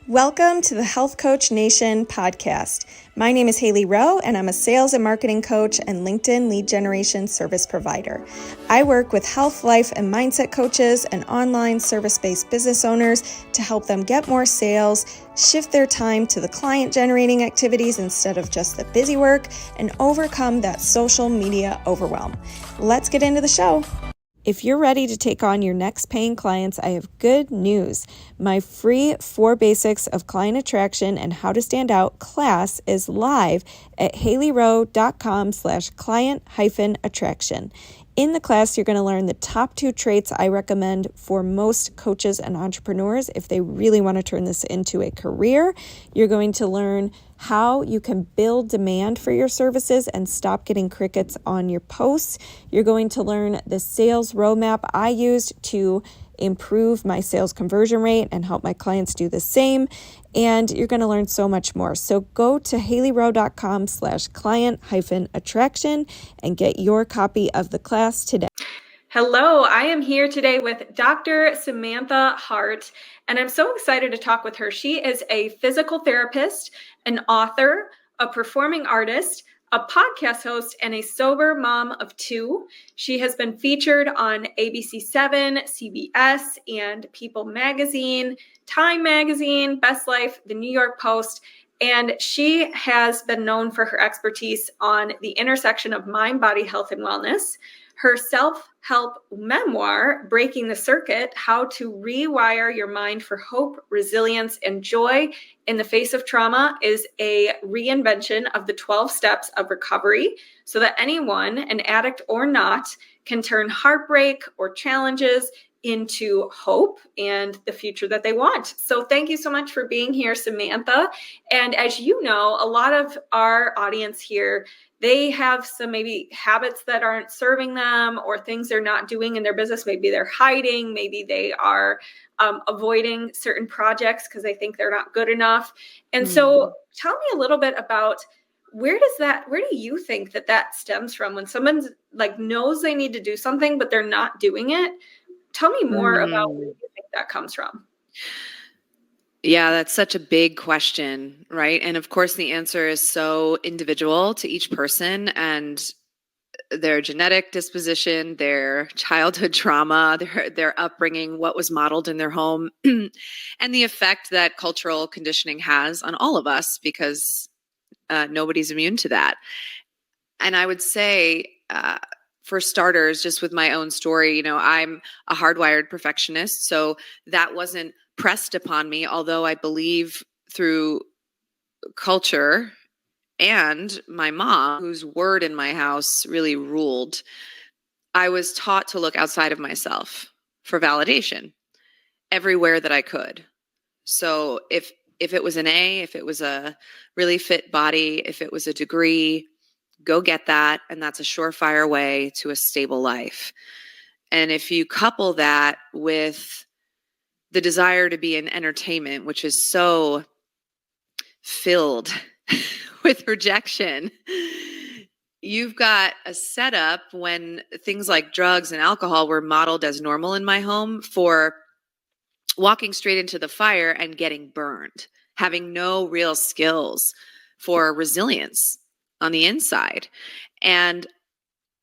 Welcome to the Health Coach Nation podcast. My name is Hailey Rowe, and I'm a sales and marketing coach and LinkedIn lead generation service provider. I work with health, life, and mindset coaches and online service-based business owners to help them get more sales, shift their time to the client-generating activities instead of just the busy work, and overcome that social media overwhelm. Let's get into the show. If you're ready to take on your next paying clients, I have good news. My free 4 Basics of Client Attraction and How to Stand Out class is live at haileyrowe.com/client-attraction. In the class, you're going to learn the top 2 traits I recommend for most coaches and entrepreneurs if they really want to turn this into a career. You're going to learn how you can build demand for your services and stop getting crickets on your posts. You're going to learn the sales roadmap I used to improve my sales conversion rate and help my clients do the same. And you're going to learn so much more. So go to haileyrowe.com/client-attraction and get your copy of the class today. Hello, I am here today with Dr. Samantha Harte, and I'm so excited to talk with her. She is a physical therapist, an author, a performing artist, a podcast host, and a sober mom of 2. She has been featured on ABC7, CBS, and People Magazine, Time Magazine, Best Life, The New York Post, and she has been known for her expertise on the intersection of mind, body, health, and wellness. Her self-help memoir, Breaking the Circuit, How to Rewire Your Mind for Hope, Resilience, and Joy in the Face of Trauma, is a reinvention of the 12 steps of recovery so that anyone, an addict or not, can turn heartbreak or challenges into hope and the future that they want. So thank you so much for being here, Samantha. And as you know, a lot of our audience here, they have some maybe habits that aren't serving them or things they're not doing in their business. Maybe they're hiding, maybe they are avoiding certain projects because they think they're not good enough. And so tell me a little bit about where do you think that stems from when someone's like knows they need to do something, but they're not doing it? Tell me more about where you think that comes from. Yeah, that's such a big question, right? And of course, the answer is so individual to each person and their genetic disposition, their childhood trauma, their upbringing, what was modeled in their home, and the effect that cultural conditioning has on all of us, because nobody's immune to that. And I would say, for starters, just with my own story, I'm a hardwired perfectionist, so that wasn't pressed upon me, although I believe through culture and my mom, whose word in my house really ruled, I was taught to look outside of myself for validation everywhere that I could. So if it was an A, if it was a really fit body, if it was a degree, go get that. And that's a surefire way to a stable life. And if you couple that with the desire to be in entertainment, which is so filled with rejection, you've got a setup when things like drugs and alcohol were modeled as normal in my home for walking straight into the fire and getting burned, having no real skills for resilience on the inside. And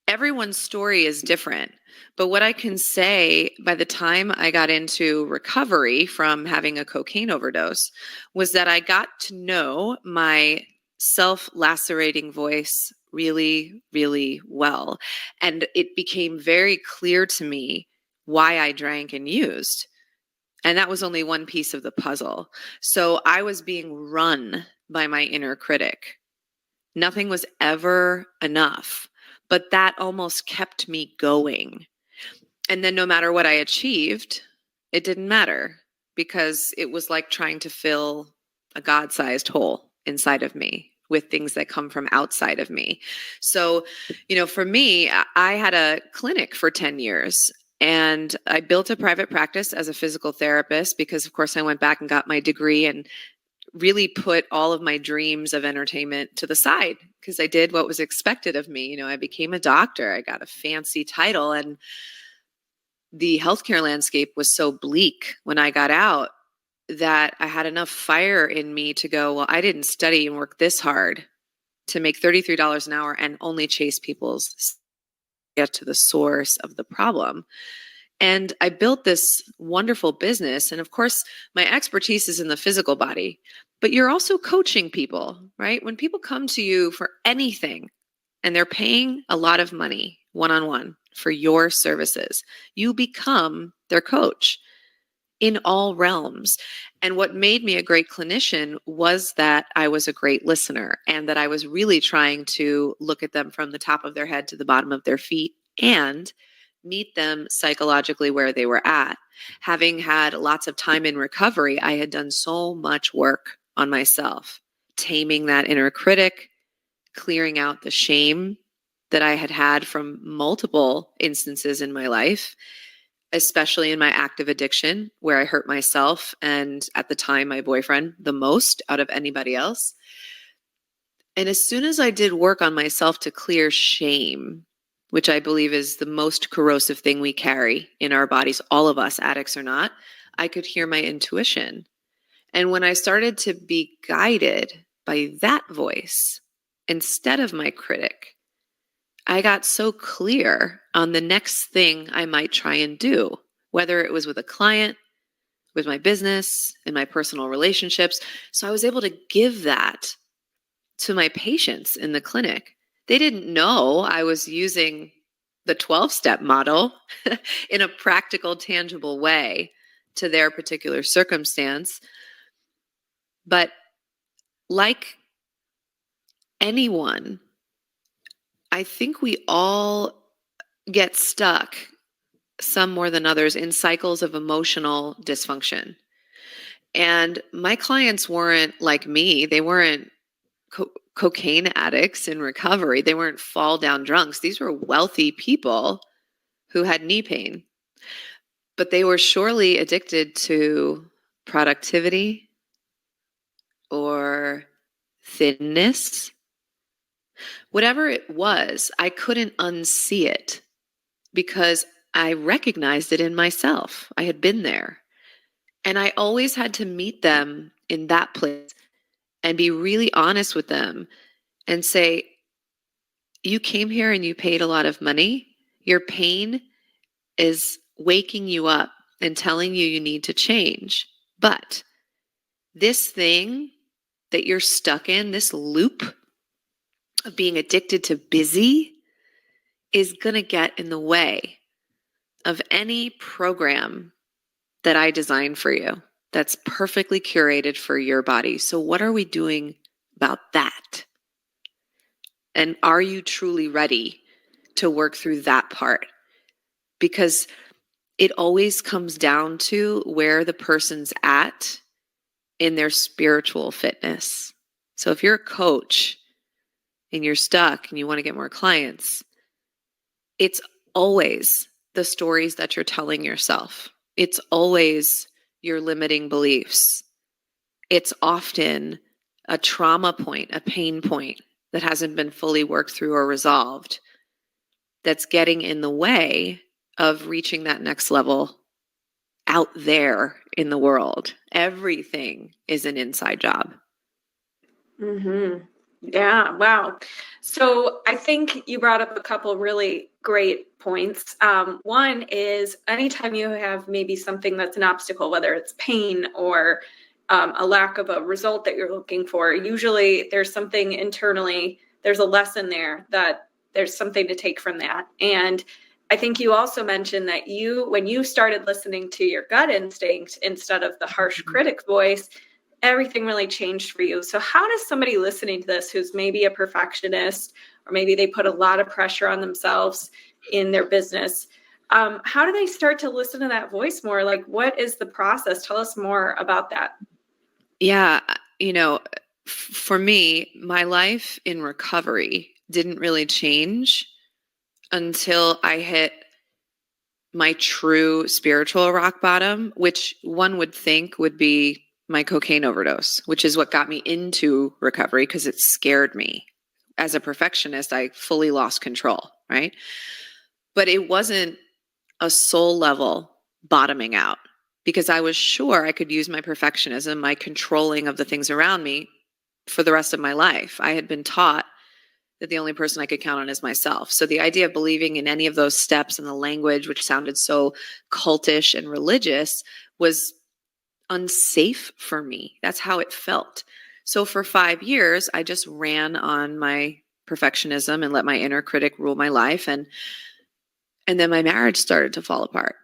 everyone's story is different. But what I can say, by the time I got into recovery from having a cocaine overdose, was that I got to know my self-lacerating voice really, really well. And it became very clear to me why I drank and used. And that was only one piece of the puzzle. So I was being run by my inner critic. Nothing was ever enough, but that almost kept me going. And then no matter what I achieved, it didn't matter because it was like trying to fill a God-sized hole inside of me with things that come from outside of me. So, for me, I had a clinic for 10 years and I built a private practice as a physical therapist because, of course, I went back and got my degree and really put all of my dreams of entertainment to the side because I did what was expected of me. I became a doctor. I got a fancy title, and the healthcare landscape was so bleak when I got out that I had enough fire in me to go, well, I didn't study and work this hard to make $33 an hour and only chase people's get to the source of the problem. And I built this wonderful business. And of course, my expertise is in the physical body, but you're also coaching people, right? When people come to you for anything and they're paying a lot of money one-on-one for your services, you become their coach in all realms. And what made me a great clinician was that I was a great listener and that I was really trying to look at them from the top of their head to the bottom of their feet and meet them psychologically where they were at. Having had lots of time in recovery, I had done so much work on myself, taming that inner critic, clearing out the shame that I had had from multiple instances in my life, especially in my active addiction, where I hurt myself and at the time my boyfriend the most out of anybody else. And as soon as I did work on myself to clear shame, which I believe is the most corrosive thing we carry in our bodies, all of us, addicts or not, I could hear my intuition. And when I started to be guided by that voice instead of my critic, I got so clear on the next thing I might try and do, whether it was with a client, with my business, in my personal relationships. So I was able to give that to my patients in the clinic. They didn't know I was using the 12-step model in a practical, tangible way to their particular circumstance. But like anyone, I think we all get stuck, some more than others, in cycles of emotional dysfunction. And my clients weren't like me. They weren't cocaine addicts in recovery. They weren't fall down drunks. These were wealthy people who had knee pain. But they were surely addicted to productivity or thinness. Whatever it was, I couldn't unsee it because I recognized it in myself. I had been there. And I always had to meet them in that place and be really honest with them and say, you came here and you paid a lot of money. Your pain is waking you up and telling you need to change. But this thing that you're stuck in, this loop of being addicted to busy, is going to get in the way of any program that I designed for you that's perfectly curated for your body. So what are we doing about that? And are you truly ready to work through that part? Because it always comes down to where the person's at in their spiritual fitness. So if you're a coach and you're stuck and you want to get more clients, it's always the stories that you're telling yourself. It's always your limiting beliefs. It's often a trauma point, a pain point that hasn't been fully worked through or resolved that's getting in the way of reaching that next level out there in the world. Everything is an inside job. Mm-hmm. Yeah. Wow. So I think you brought up a couple really great points. One is anytime you have maybe something that's an obstacle, whether it's pain or a lack of a result that you're looking for, usually there's something internally, there's a lesson there that there's something to take from that. And I think you also mentioned that when you started listening to your gut instinct instead of the harsh critic voice, everything really changed for you. So how does somebody listening to this who's maybe a perfectionist, or maybe they put a lot of pressure on themselves in their business, how do they start to listen to that voice more? Like, what is the process? Tell us more about that. Yeah. For me, my life in recovery didn't really change until I hit my true spiritual rock bottom, which one would think would be my cocaine overdose, which is what got me into recovery because it scared me. As a perfectionist, I fully lost control, right? But it wasn't a soul level bottoming out. because I was sure I could use my perfectionism, my controlling of the things around me for the rest of my life. I had been taught that the only person I could count on is myself. So the idea of believing in any of those steps and the language, which sounded so cultish and religious, was unsafe for me. That's how it felt. So for 5 years, I just ran on my perfectionism and let my inner critic rule my life. And then my marriage started to fall apart.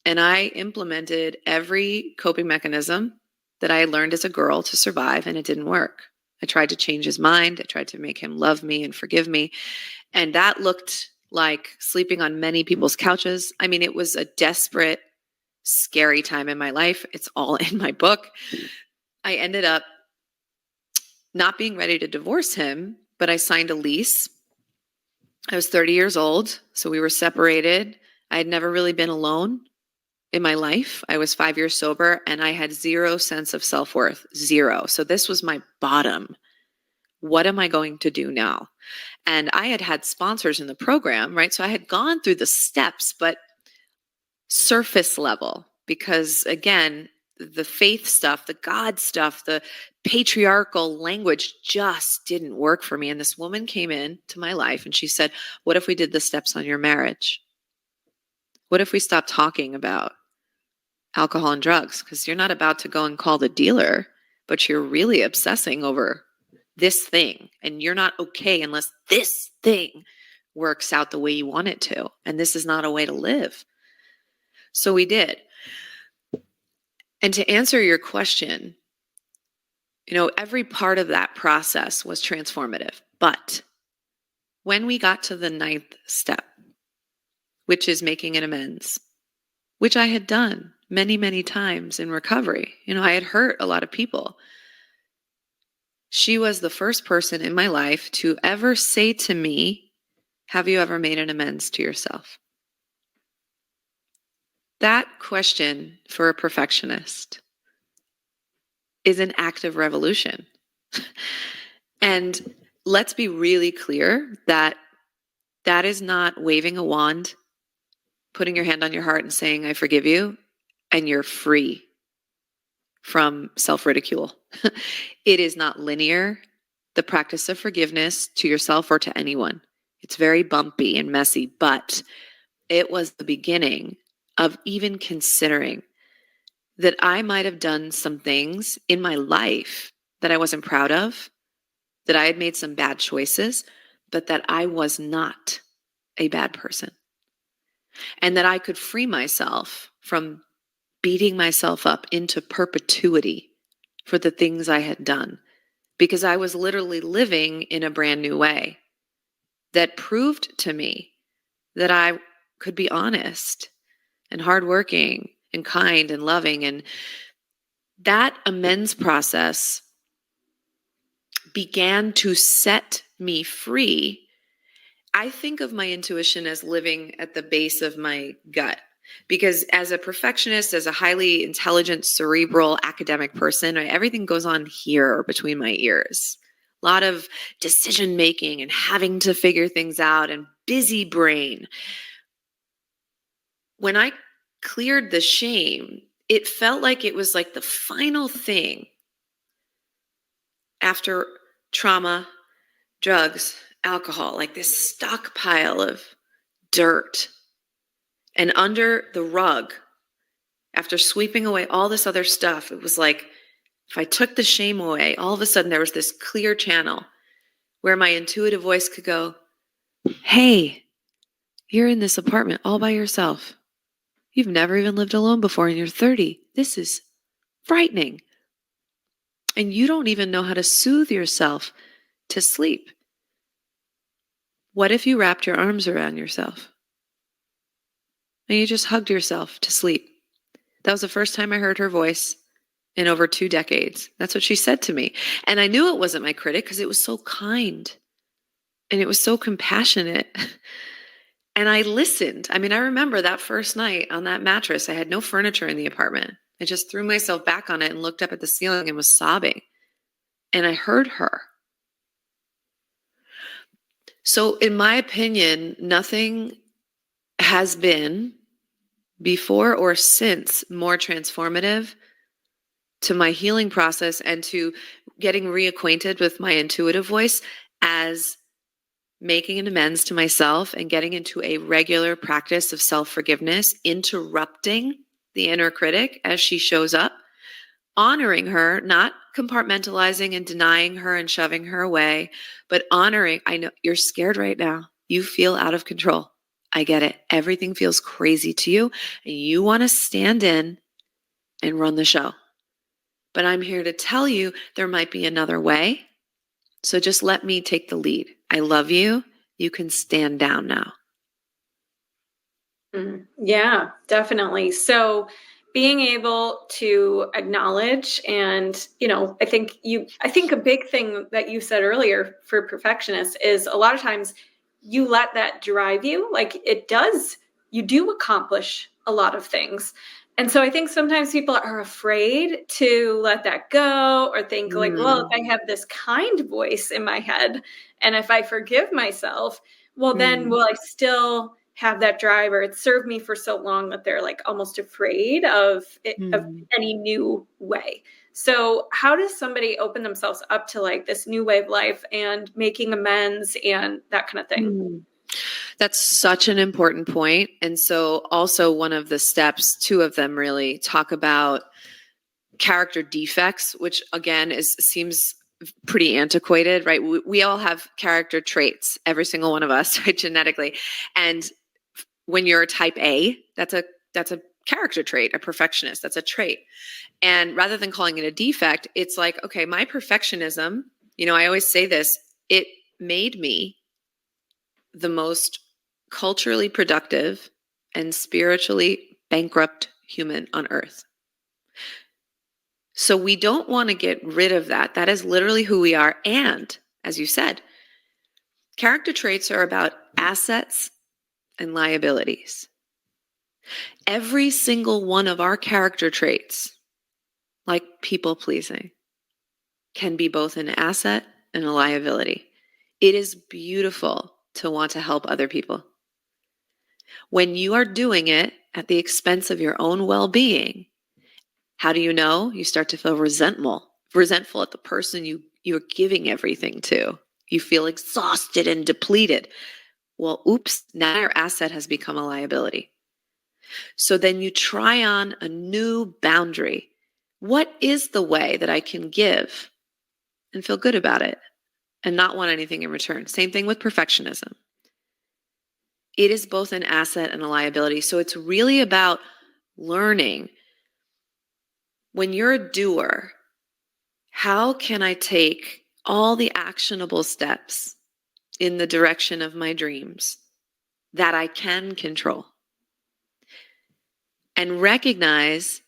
And I implemented every coping mechanism that I learned as a girl to survive, and it didn't work. I tried to change his mind. I tried to make him love me and forgive me. And that looked like sleeping on many people's couches. I mean, it was a desperate, scary time in my life. It's all in my book. I ended up not being ready to divorce him, but I signed a lease. I was 30 years old, so we were separated. I had never really been alone in my life. I was 5 years sober and I had zero sense of self-worth, zero. So this was my bottom. What am I going to do now? And I had sponsors in the program, right? So I had gone through the steps, but surface level, because again, the faith stuff, the God stuff, the patriarchal language just didn't work for me. And this woman came into my life and she said, what if we did the steps on your marriage? What if we stopped talking about alcohol and drugs? Because you're not about to go and call the dealer, but you're really obsessing over this thing. And you're not okay unless this thing works out the way you want it to. And this is not a way to live. So we did. And to answer your question, every part of that process was transformative. But when we got to the 9th step, which is making an amends, which I had done many, many times in recovery, I had hurt a lot of people. She was the first person in my life to ever say to me, have you ever made an amends to yourself? That question for a perfectionist is an act of revolution. And let's be really clear that is not waving a wand, putting your hand on your heart and saying, I forgive you, and you're free from self-ridicule. It is not linear, the practice of forgiveness to yourself or to anyone. It's very bumpy and messy, but it was the beginning of even considering that I might have done some things in my life that I wasn't proud of, that I had made some bad choices, but that I was not a bad person. And that I could free myself from beating myself up into perpetuity for the things I had done, because I was literally living in a brand new way that proved to me that I could be honest and hardworking and kind and loving. And that amends process began to set me free. I think of my intuition as living at the base of my gut, because as a perfectionist, as a highly intelligent, cerebral, academic person, right, everything goes on here between my ears. A lot of decision making and having to figure things out and busy brain. When I cleared the shame, it felt like it was like the final thing after trauma, drugs, alcohol, like this stockpile of dirt. And under the rug, after sweeping away all this other stuff, it was like if I took the shame away, all of a sudden there was this clear channel where my intuitive voice could go, hey, you're in this apartment all by yourself. You've never even lived alone before and you're 30. This is frightening. And you don't even know how to soothe yourself to sleep. What if you wrapped your arms around yourself and you just hugged yourself to sleep? That was the first time I heard her voice in over 2 decades. That's what she said to me. And I knew it wasn't my critic because it was so kind and it was so compassionate. And I listened. I mean, I remember that first night on that mattress. I had no furniture in the apartment. I just threw myself back on it and looked up at the ceiling and was sobbing. And I heard her. So in my opinion, nothing has been before or since more transformative to my healing process and to getting reacquainted with my intuitive voice as making an amends to myself and getting into a regular practice of self-forgiveness, interrupting the inner critic as she shows up, honoring her, not compartmentalizing and denying her and shoving her away, but honoring. I know you're scared right now. You feel out of control. I get it. Everything feels crazy to you, and you want to stand in and run the show. But I'm here to tell you there might be another way. So just let me take the lead. I love you. You can stand down now. Yeah, definitely. So being able to acknowledge and, I think a big thing that you said earlier for perfectionists is a lot of times you let that drive you. Like you do accomplish a lot of things. And so I think sometimes people are afraid to let that go or think like, well, if I have this kind voice in my head and if I forgive myself, well, then will I still have that drive, or it served me for so long that they're like almost afraid of any new way. So how does somebody open themselves up to like this new way of life and making amends and that kind of thing? That's such an important point. And so also one of the steps, two of them really talk about character defects, which again seems pretty antiquated, right? We all have character traits, every single one of us, right, genetically. And when you're a type A, that's a character trait, a perfectionist, that's a trait. And rather than calling it a defect, it's like, okay, my perfectionism, I always say this, it made me the most culturally productive and spiritually bankrupt human on earth. So we don't want to get rid of that. That is literally who we are. And as you said, character traits are about assets and liabilities. Every single one of our character traits, like people pleasing, can be both an asset and a liability. It is beautiful to want to help other people. When you are doing it at the expense of your own well-being, how do you know? You start to feel resentful at the person you're giving everything to. You feel exhausted and depleted. Well, oops, now your asset has become a liability. So then you try on a new boundary. What is the way that I can give and feel good about it and not want anything in return? Same thing with perfectionism. It is both an asset and a liability. So it's really about learning. When you're a doer, how can I take all the actionable steps in the direction of my dreams that I can control? And recognize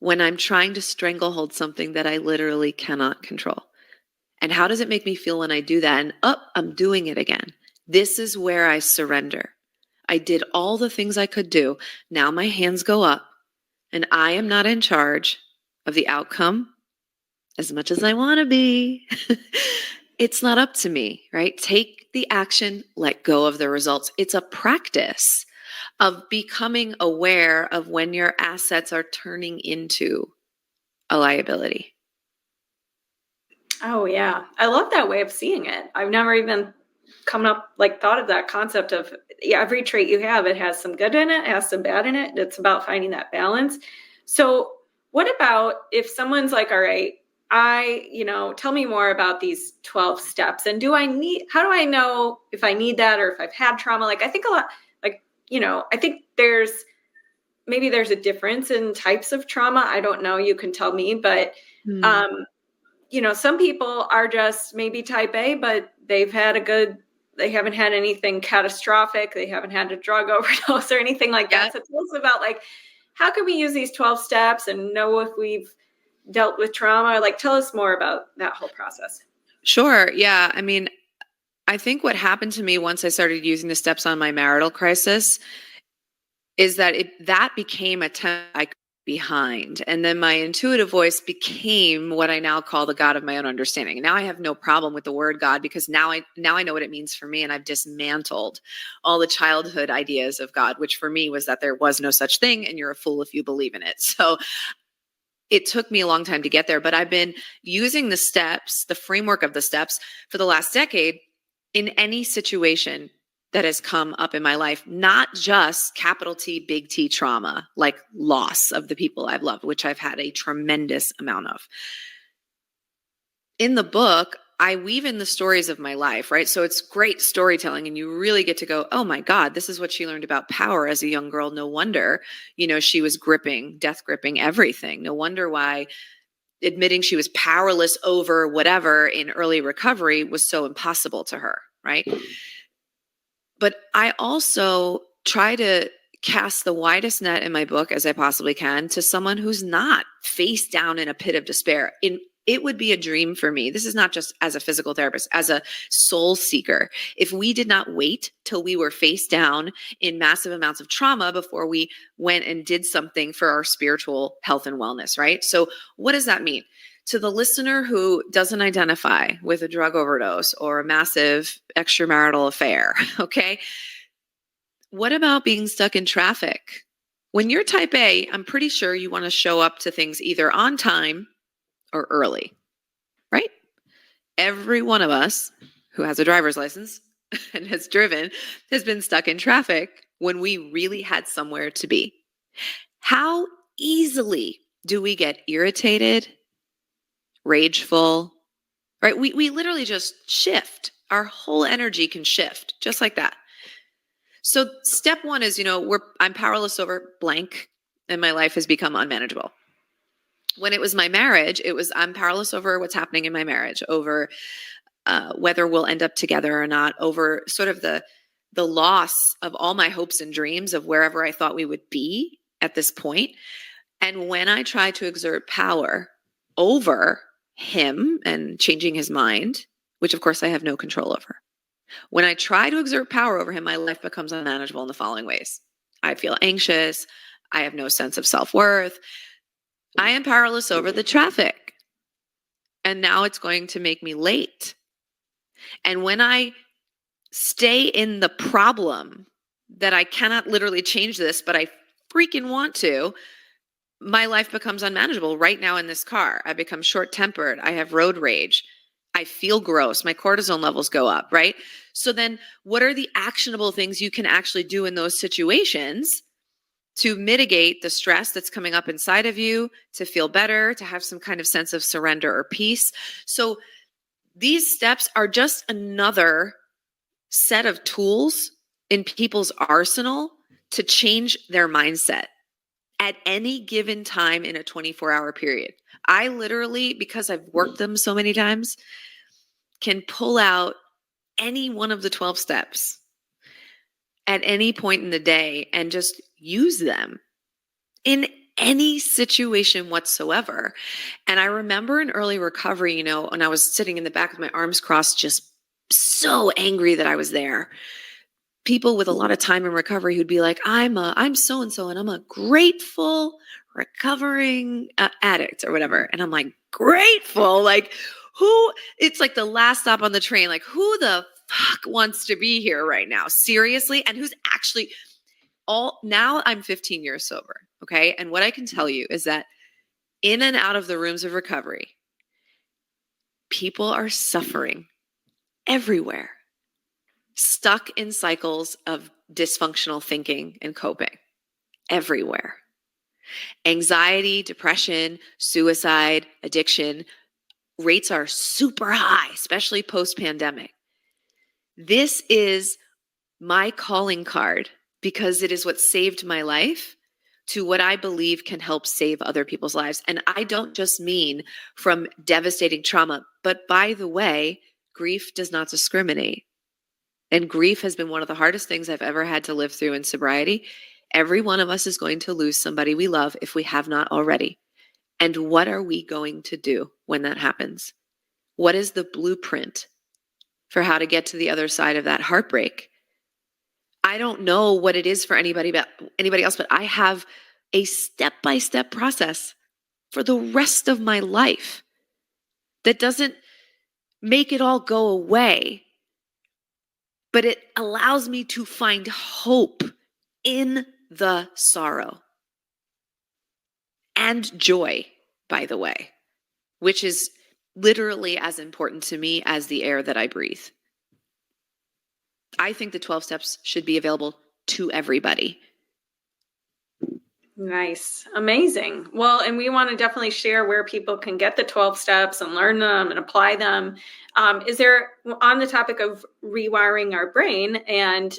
when I'm trying to stranglehold something that I literally cannot control. And how does it make me feel when I do that? And I'm doing it again. This is where I surrender. I did all the things I could do. Now my hands go up and I am not in charge of the outcome as much as I want to be. It's not up to me, right? Take the action, let go of the results. It's a practice of becoming aware of when your assets are turning into a liability. Oh yeah. I love that way of seeing it. I've never even thought of that concept of every trait you have, it has some good in it, it has some bad in it. It's about finding that balance. So what about if someone's like, all right, tell me more about these 12 steps. And how do I know if I need that or if I've had trauma? Like, I think a lot, I think maybe there's a difference in types of trauma. I don't know. You can tell me, but, some people are just maybe type A, but they haven't had anything catastrophic. They haven't had a drug overdose or anything like that. So tell us about how can we use these 12 steps and know if we've dealt with trauma? Tell us more about that whole process. Sure. Yeah. I mean, I think what happened to me once I started using the steps on my marital crisis is that that became a time I could behind. And then my intuitive voice became what I now call the God of my own understanding. And now I have no problem with the word God, because now I know what it means for me. And I've dismantled all the childhood ideas of God, which for me was that there was no such thing and you're a fool if you believe in it. So it took me a long time to get there, but I've been using the steps, the framework of the steps for the last decade in any situation that has come up in my life, not just capital T, big T trauma, like loss of the people I've loved, which I've had a tremendous amount of. In the book, I weave in the stories of my life, right? So it's great storytelling, and you really get to go, oh my God, this is what she learned about power as a young girl. No wonder, she was death gripping everything. No wonder why admitting she was powerless over whatever in early recovery was so impossible to her, right? But I also try to cast the widest net in my book as I possibly can to someone who's not face down in a pit of despair. It would be a dream for me. This is not just as a physical therapist, as a soul seeker. If we did not wait till we were face down in massive amounts of trauma before we went and did something for our spiritual health and wellness, right? So what does that mean? To the listener who doesn't identify with a drug overdose or a massive extramarital affair, okay? What about being stuck in traffic? When you're type A, I'm pretty sure you want to show up to things either on time or early, right? Every one of us who has a driver's license and has driven has been stuck in traffic when we really had somewhere to be. How easily do we get irritated, rageful, right? We literally just shift. Our whole energy can shift just like that. So step one is, I'm powerless over blank and my life has become unmanageable. When it was my marriage, I'm powerless over what's happening in my marriage, over whether we'll end up together or not, over sort of the loss of all my hopes and dreams of wherever I thought we would be at this point. And when I try to exert power over him and changing his mind, which of course I have no control over, when I try to exert power over him, my life becomes unmanageable in the following ways. I feel anxious. I have no sense of self-worth. I am powerless over the traffic. And now it's going to make me late. And when I stay in the problem that I cannot literally change this, but I freaking want to, my life becomes unmanageable. Right now in this car, I become short-tempered. I have road rage. I feel gross. My cortisol levels go up, right? So then what are the actionable things you can actually do in those situations to mitigate the stress that's coming up inside of you, to feel better, to have some kind of sense of surrender or peace? So these steps are just another set of tools in people's arsenal to change their mindset at any given time in a 24-hour period. I literally, because I've worked them so many times, can pull out any one of the 12 steps at any point in the day and just use them in any situation whatsoever. And I remember in early recovery, when I was sitting in the back with my arms crossed, just so angry that I was there. People with a lot of time in recovery who'd be like, I'm so-and-so, and I'm a grateful recovering addict or whatever. And I'm like, grateful? Like who? It's like the last stop on the train. Like who the fuck wants to be here right now? Seriously? And who's actually now I'm 15 years sober. Okay. And what I can tell you is that in and out of the rooms of recovery, people are suffering everywhere, stuck in cycles of dysfunctional thinking and coping everywhere. Anxiety, depression, suicide, addiction rates are super high, especially post-pandemic. This is my calling card because it is what saved my life to what I believe can help save other people's lives. And I don't just mean from devastating trauma, but by the way, grief does not discriminate. And grief has been one of the hardest things I've ever had to live through in sobriety. Every one of us is going to lose somebody we love if we have not already. And what are we going to do when that happens? What is the blueprint for how to get to the other side of that heartbreak? I don't know what it is for anybody else, but I have a step-by-step process for the rest of my life that doesn't make it all go away, but it allows me to find hope in the sorrow and joy, by the way, which is literally as important to me as the air that I breathe. I think the 12 steps should be available to everybody. Nice. Amazing. Well, and we want to definitely share where people can get the 12 steps and learn them and apply them. Is there, on the topic of rewiring our brain and,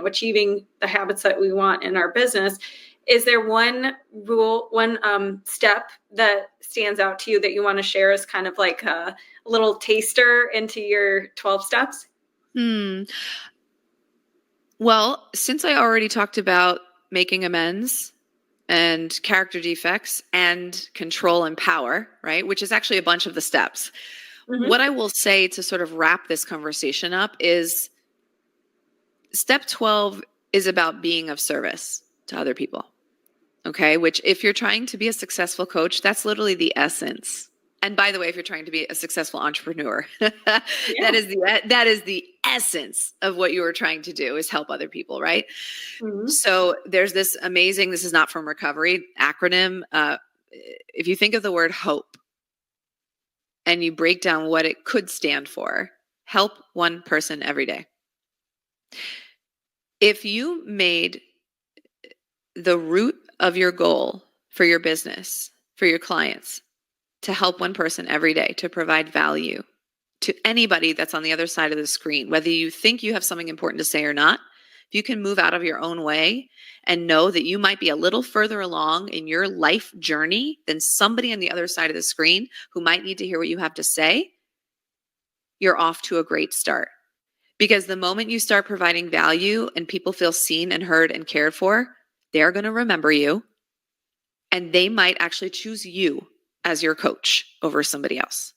achieving the habits that we want in our business, is there one rule, one step that stands out to you that you want to share as kind of like a little taster into your 12 steps? Well, since I already talked about making amends and character defects and control and power, right, which is actually a bunch of the steps. Mm-hmm. What I will say to sort of wrap this conversation up is step 12 is about being of service to other people. Okay, which if you're trying to be a successful coach, that's literally the essence. And by the way, if you're trying to be a successful entrepreneur, that is the essence of what you are trying to do, is help other people, right? Mm-hmm. So there's this amazing, this is not from recovery, acronym. If you think of the word hope and you break down what it could stand for, help one person every day. If you made the root of your goal for your business, for your clients, to help one person every day, to provide value to anybody that's on the other side of the screen, whether you think you have something important to say or not, if you can move out of your own way and know that you might be a little further along in your life journey than somebody on the other side of the screen who might need to hear what you have to say, you're off to a great start. Because the moment you start providing value and people feel seen and heard and cared for, they're going to remember you, and they might actually choose you as your coach over somebody else.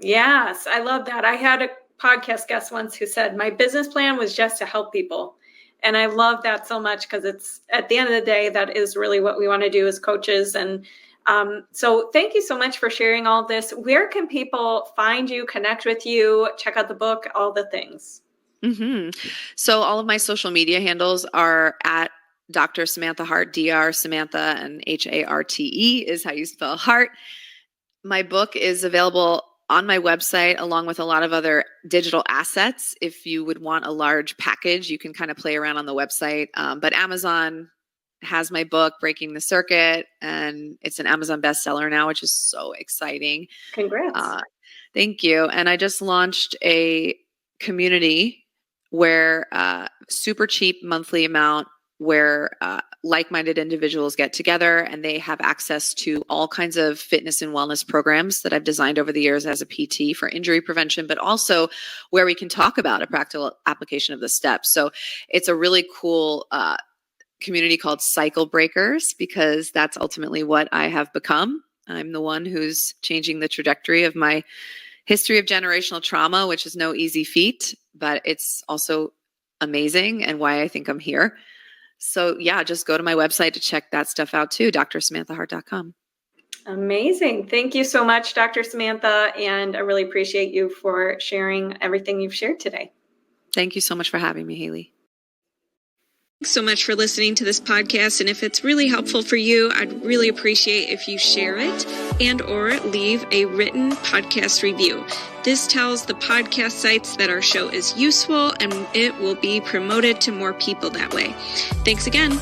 Yes, I love that. I had a podcast guest once who said, my business plan was just to help people. And I love that so much, because it's, at the end of the day, that is really what we want to do as coaches. And so thank you so much for sharing all this. Where can people find you, connect with you, check out the book, all the things? Mm-hmm. So all of my social media handles are at Dr. Samantha Harte, Dr. Samantha, and Harte is how you spell Harte. My book is available on my website along with a lot of other digital assets. If you would want a large package, you can kind of play around on the website. But Amazon has my book, Breaking the Circuit, and it's an Amazon bestseller now, which is so exciting. Congrats. Thank you. And I just launched a community where super cheap monthly amount where like-minded individuals get together and they have access to all kinds of fitness and wellness programs that I've designed over the years as a PT for injury prevention, but also where we can talk about a practical application of the steps. So it's a really cool community called Cycle Breakers, because that's ultimately what I have become. I'm the one who's changing the trajectory of my history of generational trauma, which is no easy feat, but it's also amazing and why I think I'm here. So yeah, just go to my website to check that stuff out too, drsamanthaharte.com. Amazing. Thank you so much, Dr. Samantha. And I really appreciate you for sharing everything you've shared today. Thank you so much for having me, Hailey. Thanks so much for listening to this podcast. And if it's really helpful for you, I'd really appreciate if you share it and or leave a written podcast review. This tells the podcast sites that our show is useful and it will be promoted to more people that way. Thanks again.